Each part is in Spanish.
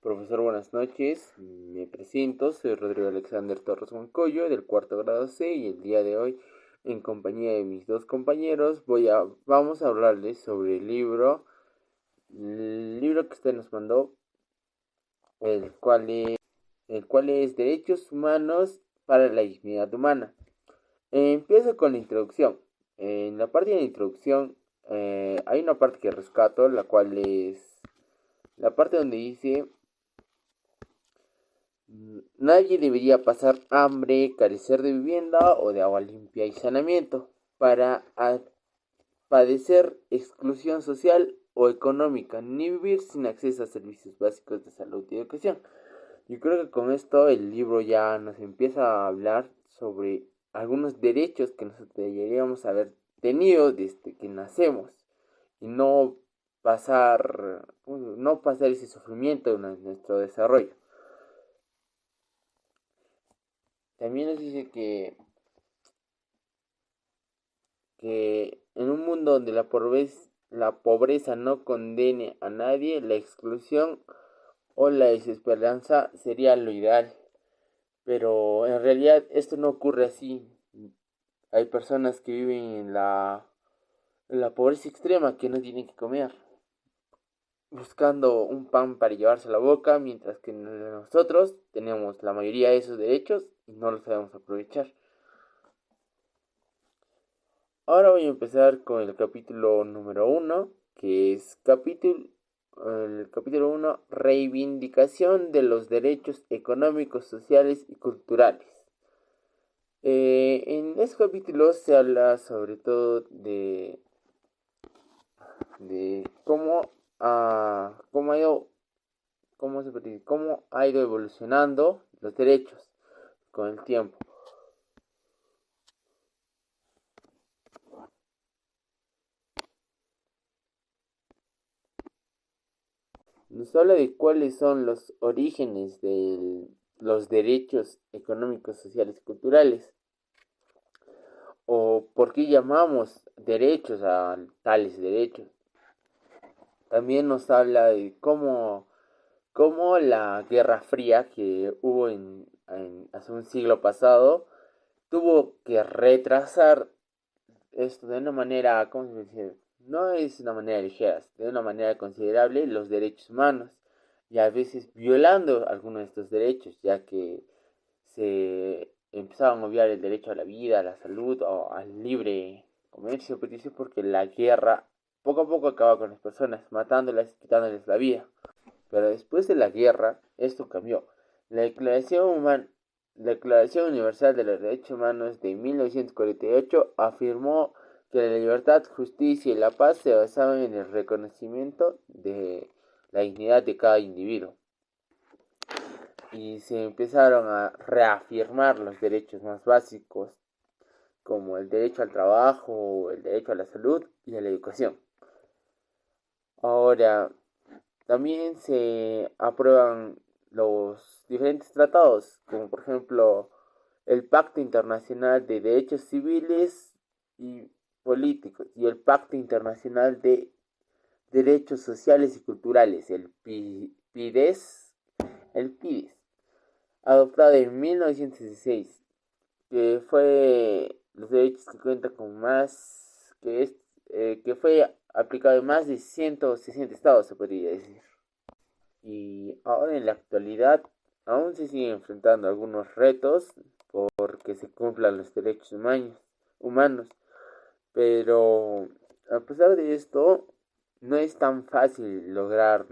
Profesor, buenas noches. Me presento, soy Rodrigo Alexander Torres Moncoyo, del cuarto grado C, y el día de hoy, en compañía de mis dos compañeros, vamos a hablarles sobre el libro que usted nos mandó, el cual es Derechos Humanos para la Dignidad Humana. Empiezo con la introducción. En la parte de la introducción hay una parte que rescato, la cual es la parte donde dice: nadie debería pasar hambre, carecer de vivienda o de agua limpia y saneamiento para padecer exclusión social o económica, ni vivir sin acceso a servicios básicos de salud y educación. Yo creo que con esto el libro ya nos empieza a hablar sobre algunos derechos que nosotros deberíamos haber tenido desde que nacemos y no pasar ese sufrimiento en nuestro desarrollo. También nos dice que en un mundo donde la pobreza no condene a nadie, la exclusión o la desesperanza sería lo ideal. Pero en realidad esto no ocurre así. Hay personas que viven en la pobreza extrema, que no tienen que comer, buscando un pan para llevarse a la boca, mientras que nosotros tenemos la mayoría de esos derechos y no los sabemos aprovechar. Ahora voy a empezar con el capítulo número 1, que es el capítulo 1, reivindicación de los derechos económicos, sociales y culturales. En este capítulo se habla sobre todo de cómo ha ido evolucionando los derechos con el tiempo. Nos habla de cuáles son los orígenes de los derechos económicos, sociales y culturales, o por qué llamamos derechos a tales derechos. También nos habla de cómo la Guerra Fría que hubo hace un siglo pasado tuvo que retrasar esto de una manera, ¿cómo se dice? No es una manera ligera, de una manera considerable los derechos humanos, y a veces violando algunos de estos derechos, ya que se empezaban a obviar el derecho a la vida, a la salud o al libre comercio, porque la guerra poco a poco acaba con las personas, matándolas y quitándoles la vida. Pero después de la guerra, esto cambió. La Declaración Universal de los Derechos Humanos de 1948 afirmó que la libertad, justicia y la paz se basaban en el reconocimiento de la dignidad de cada individuo. Y se empezaron a reafirmar los derechos más básicos, como el derecho al trabajo, el derecho a la salud y a la educación. Ahora, también se aprueban los diferentes tratados, como por ejemplo el Pacto Internacional de Derechos Civiles y Políticos y el Pacto Internacional de Derechos Sociales y Culturales, el PIDES, adoptado en 1916, que fue los derechos que cuenta con que fue aplicado en más de 160 estados, se podría decir. Y ahora en la actualidad aún se siguen enfrentando algunos retos porque se cumplan los derechos humanos, pero a pesar de esto no es tan fácil lograr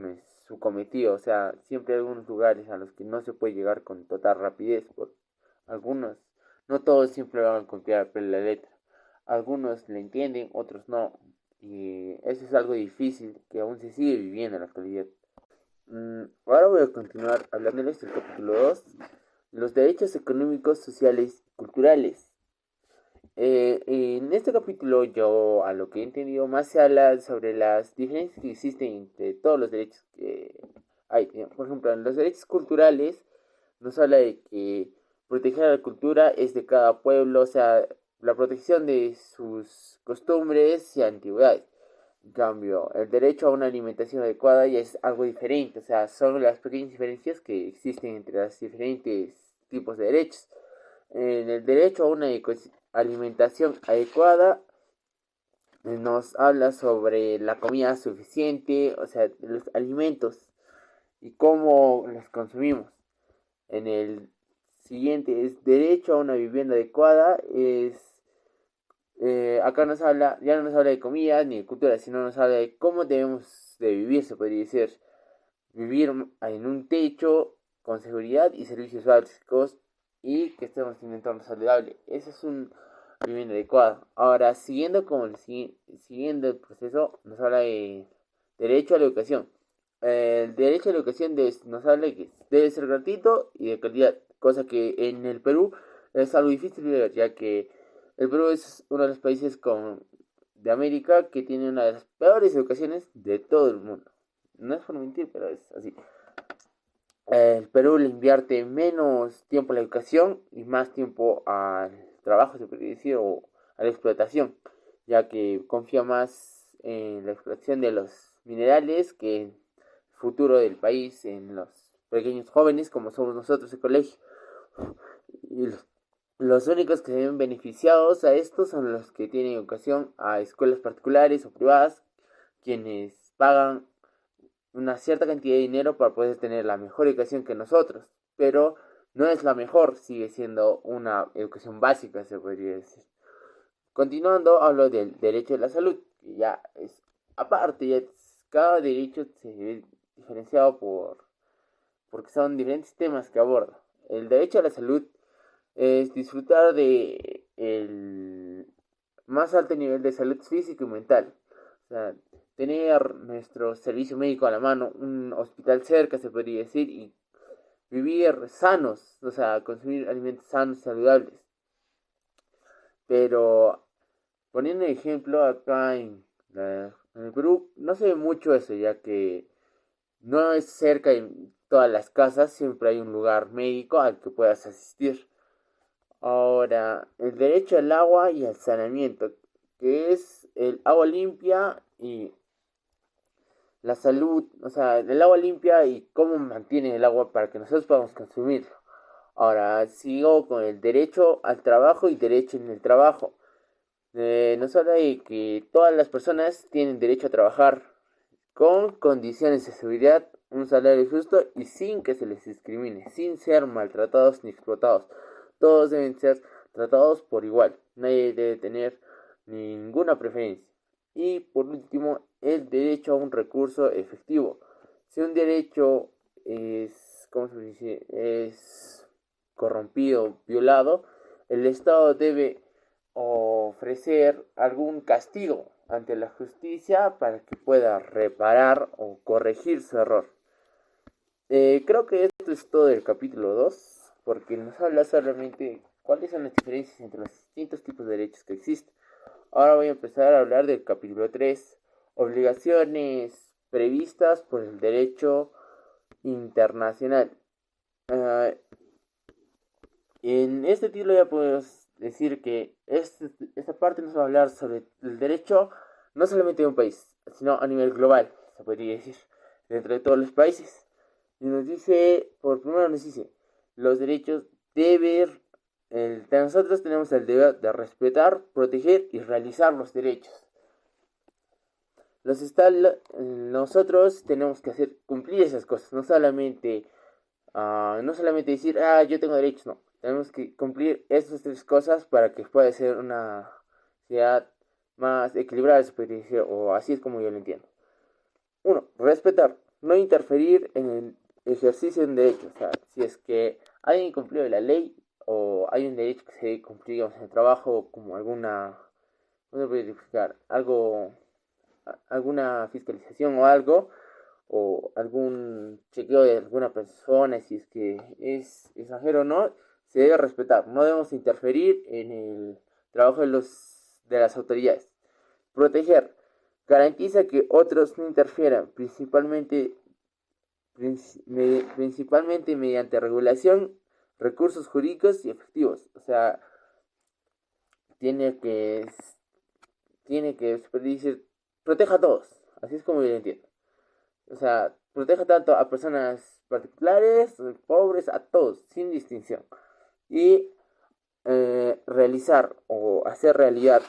su cometido. O sea, siempre hay algunos lugares a los que no se puede llegar con total rapidez, por algunos, no todos siempre van a copiar la letra, algunos le entienden, otros no, y eso es algo difícil que aún se sigue viviendo en la actualidad. Ahora voy a continuar hablándoles del capítulo 2, los derechos económicos, sociales y culturales. En este capítulo yo, a lo que he entendido más, se habla sobre las diferencias que existen entre todos los derechos que hay. Por ejemplo, en los derechos culturales nos habla de que proteger la cultura es de cada pueblo, o sea, la protección de sus costumbres y antigüedades. En cambio, el derecho a una alimentación adecuada ya es algo diferente, o sea, son las pequeñas diferencias que existen entre los diferentes tipos de derechos. En el derecho a una alimentación adecuada nos habla sobre la comida suficiente, o sea, los alimentos y cómo los consumimos. En el siguiente es derecho a una vivienda adecuada, acá nos habla, ya no nos habla de comida ni de cultura, sino nos habla de cómo debemos de vivir, se podría decir, vivir en un techo con seguridad y servicios básicos y que estemos en un entorno saludable. Ese es un vivienda adecuada. Ahora, siguiendo el proceso, nos habla de derecho a la educación. El derecho a la educación nos habla de que debe ser gratuito y de calidad, cosa que en el Perú es algo difícil de ver, ya que el Perú es uno de los países de América que tiene una de las peores educaciones de todo el mundo. No es por mentir, pero es así. El Perú le invierte menos tiempo a la educación y más tiempo al trabajo, se puede decir, o a la explotación, ya que confía más en la explotación de los minerales que en el futuro del país, en los pequeños jóvenes como somos nosotros el colegio. Y los únicos que se ven beneficiados a esto son los que tienen educación a escuelas particulares o privadas, quienes pagan una cierta cantidad de dinero para poder tener la mejor educación que nosotros, pero no es la mejor, sigue siendo una educación básica, se podría decir. Continuando, hablo del derecho a la salud, que ya es aparte, cada derecho se ve diferenciado porque son diferentes temas que aborda. El derecho a la salud es disfrutar de el más alto nivel de salud física y mental. O sea, tener nuestro servicio médico a la mano, un hospital cerca, se podría decir, y vivir sanos, o sea, consumir alimentos sanos y saludables. Pero, poniendo ejemplo, acá en el Perú no se ve mucho eso, ya que no es cerca de todas las casas, siempre hay un lugar médico al que puedas asistir. Ahora, el derecho al agua y al saneamiento, que es el agua limpia y la salud, o sea, el agua limpia y cómo mantiene el agua para que nosotros podamos consumirlo. Ahora, sigo con el derecho al trabajo y derecho en el trabajo. Nos habla de que todas las personas tienen derecho a trabajar con condiciones de seguridad, un salario justo y sin que se les discrimine, sin ser maltratados ni explotados. Todos deben ser tratados por igual. Nadie debe tener ninguna preferencia. Y por último, el derecho a un recurso efectivo. Si un derecho es, ¿cómo se dice? Es corrompido, violado, el Estado debe ofrecer algún castigo ante la justicia para que pueda reparar o corregir su error. Creo que esto es todo del capítulo 2 porque nos habla solamente de cuáles son las diferencias entre los distintos tipos de derechos que existen. Ahora voy a empezar a hablar del capítulo 3, obligaciones previstas por el derecho internacional. Uh, en este título ya podemos decir que esta parte nos va a hablar sobre el derecho no solamente de un país, sino a nivel global, se podría decir, dentro de todos los países. Y nos dice, por primero nos dice, los derechos nosotros tenemos el deber de respetar, proteger y realizar los derechos. Nosotros tenemos que hacer cumplir esas cosas, no solamente decir, yo tengo derechos, no. Tenemos que cumplir esas tres cosas para que pueda ser una sociedad más equilibrada, se puede decir, o así es como yo lo entiendo. 1. Respetar, no interferir en el ejercicio de un derecho. O sea, si es que alguien incumplió la ley o hay un derecho que se debe cumplir, digamos, en el trabajo, como alguna, ¿cómo se puede explicar? Alguna fiscalización o algo, o algún chequeo de alguna persona, si es que es extranjero o no, se debe respetar. No debemos interferir en el trabajo de las autoridades. Proteger. Garantiza que otros no interfieran, principalmente mediante regulación, recursos jurídicos y efectivos. O sea, tiene que decir, proteja a todos, así es como yo lo entiendo. O sea, proteja tanto a personas particulares, pobres, a todos, sin distinción. Y realizar o hacer realidad,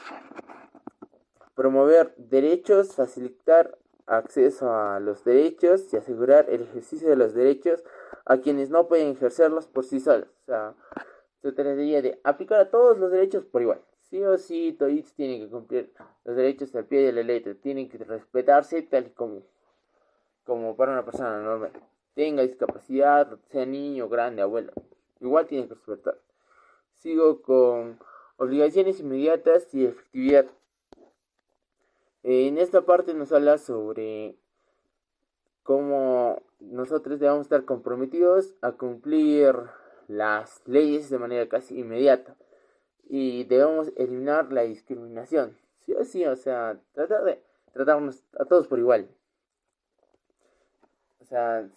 promover derechos, facilitar acceso a los derechos y asegurar el ejercicio de los derechos a quienes no pueden ejercerlos por sí solos. O sea, se trataría de aplicar a todos los derechos por igual. Sí o sí, todos tienen que cumplir los derechos al pie de la letra, tienen que respetarse tal y como para una persona normal. Tenga discapacidad, sea niño, grande, abuelo. Igual tiene que respetar. Sigo con obligaciones inmediatas y efectividad. En esta parte nos habla sobre cómo nosotros debemos estar comprometidos a cumplir las leyes de manera casi inmediata y debemos eliminar la discriminación. Sí o sí, o sea, tratar de tratarnos a todos por igual. O sea,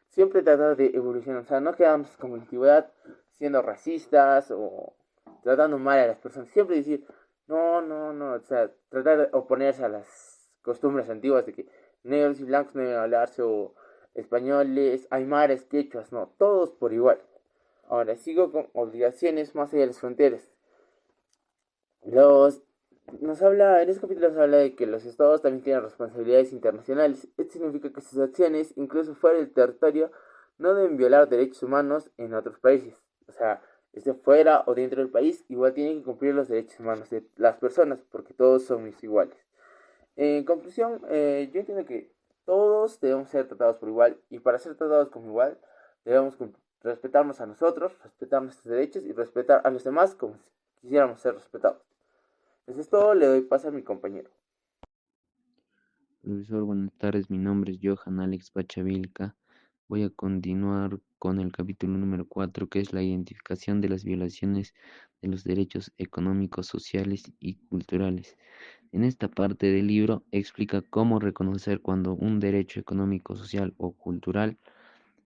siempre tratar de evolucionar. O sea, no quedamos como en la antigüedad siendo racistas o tratando mal a las personas. Siempre decir, no, no, no. O sea, tratar de oponerse a las costumbres antiguas de que negros y blancos no deben hablarse o españoles, aymares, quechuas, no. Todos por igual. Ahora sigo con obligaciones más allá de las fronteras. Los en este capítulo nos habla de que los estados también tienen responsabilidades internacionales. Esto significa que sus acciones, incluso fuera del territorio, no deben violar derechos humanos en otros países. O sea, esté fuera o dentro del país, igual tienen que cumplir los derechos humanos de las personas, porque todos somos iguales. En conclusión, yo entiendo que todos debemos ser tratados por igual, y para ser tratados como igual, debemos respetarnos a nosotros, respetar nuestros derechos y respetar a los demás como si quisiéramos ser respetados. Eso es todo, le doy paso a mi compañero. Profesor, buenas tardes. Mi nombre es Johan Alex Bachavilca. Voy a continuar con el capítulo número 4, que es la identificación de las violaciones de los derechos económicos, sociales y culturales. En esta parte del libro explica cómo reconocer cuando un derecho económico, social o cultural